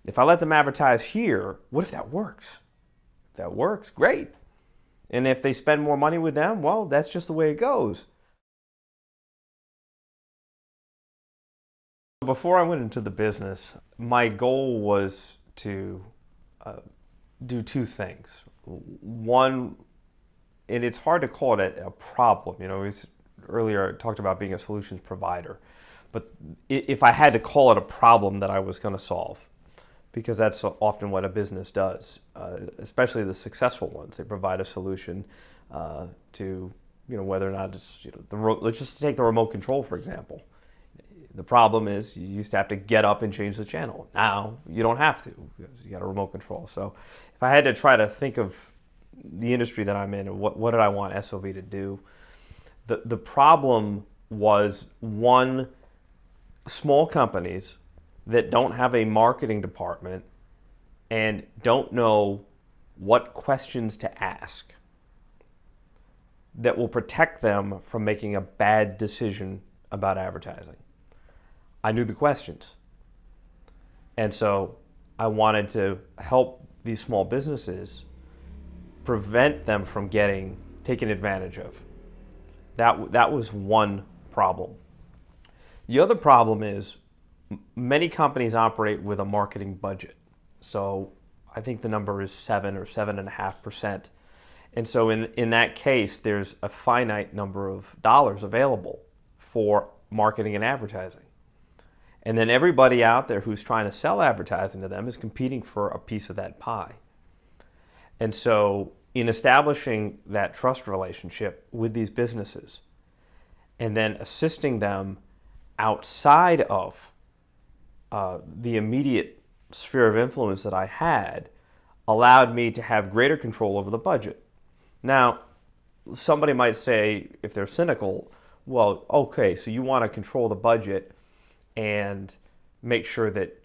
If I let them advertise here, what if that works? If that works, great. And if they spend more money with them, well, that's just the way it goes. Before I went into the business, my goal was to do two things. One, and it's hard to call it a problem. Earlier I talked about being a solutions provider, but if I had to call it a problem that I was going to solve, because that's often what a business does, especially the successful ones. They provide a solution to, whether or not it's, let's just take the remote control, for example. The problem is you used to have to get up and change the channel. Now you don't have to because you got a remote control. So if I had to try to think of the industry that I'm in and what did I want SOV to do, the problem was, one, small companies that don't have a marketing department and don't know what questions to ask that will protect them from making a bad decision about advertising. I knew the questions. And so I wanted to help these small businesses prevent them from getting taken advantage of. That was one problem. The other problem is many companies operate with a marketing budget. So I think the number is 7 or 7.5%. And so in that case, there's a finite number of dollars available for marketing and advertising. And then everybody out there who's trying to sell advertising to them is competing for a piece of that pie. And so in establishing that trust relationship with these businesses and then assisting them outside of the immediate sphere of influence that I had allowed me to have greater control over the budget. Now, somebody might say, if they're cynical, well, okay, so you want to control the budget and make sure that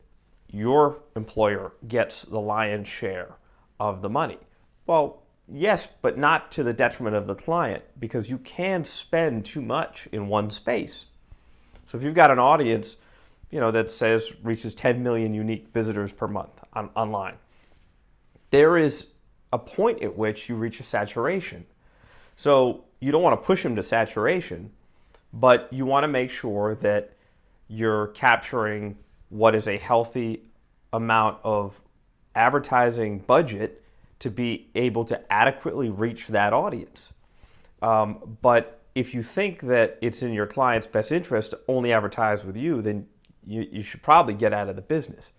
your employer gets the lion's share of the money. Well, yes, but not to the detriment of the client, because you can spend too much in one space. So if you've got an audience, that says reaches 10 million unique visitors per month online, there is a point at which you reach a saturation. So you don't want to push them to saturation, but you want to make sure that you're capturing what is a healthy amount of advertising budget to be able to adequately reach that audience. But if you think that it's in your client's best interest to only advertise with you, then you should probably get out of the business.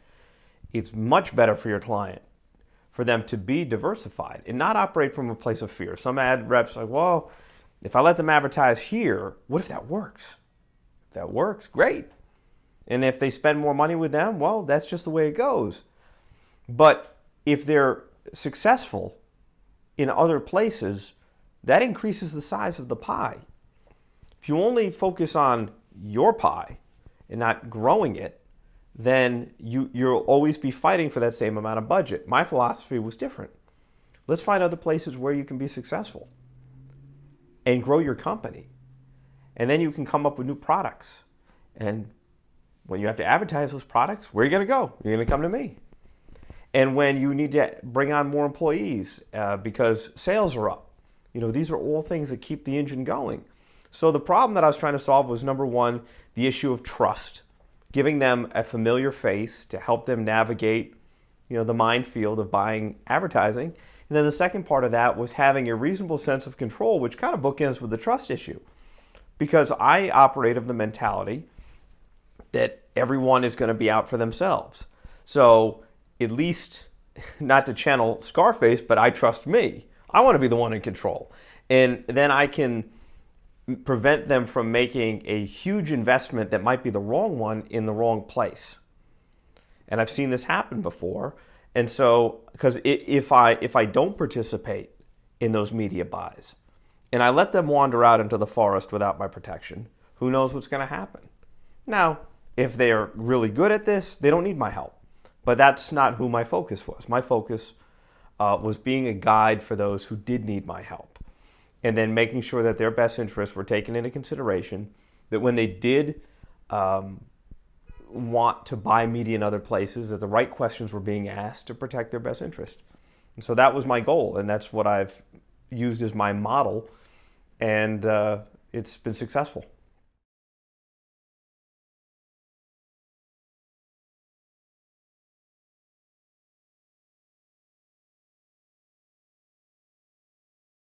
It's much better for your client for them to be diversified and not operate from a place of fear. Some ad reps are like, well, if I let them advertise here, what if that works? If that works, great. And if they spend more money with them, well, that's just the way it goes. But if they're successful in other places, that increases the size of the pie. If you only focus on your pie and not growing it, then you'll always be fighting for that same amount of budget. My philosophy was different. Let's find other places where you can be successful and grow your company. And then you can come up with new products. And when you have to advertise those products, where are you going to go? You're going to come to me. And when you need to bring on more employees because sales are up, these are all things that keep the engine going. So the problem that I was trying to solve was, number one, the issue of trust, giving them a familiar face to help them navigate, the minefield of buying advertising. And then the second part of that was having a reasonable sense of control, which kind of bookends with the trust issue. Because I operate of the mentality that everyone is going to be out for themselves. So at least, not to channel Scarface, but I trust me. I want to be the one in control. And then I can prevent them from making a huge investment that might be the wrong one in the wrong place. And I've seen this happen before. And so, because if I don't participate in those media buys and I let them wander out into the forest without my protection, who knows what's going to happen? Now, if they're really good at this, they don't need my help. But that's not who my focus was. My focus was being a guide for those who did need my help. And then making sure that their best interests were taken into consideration, that when they did want to buy media in other places, that the right questions were being asked to protect their best interest. And so that was my goal, and that's what I've used as my model, and it's been successful.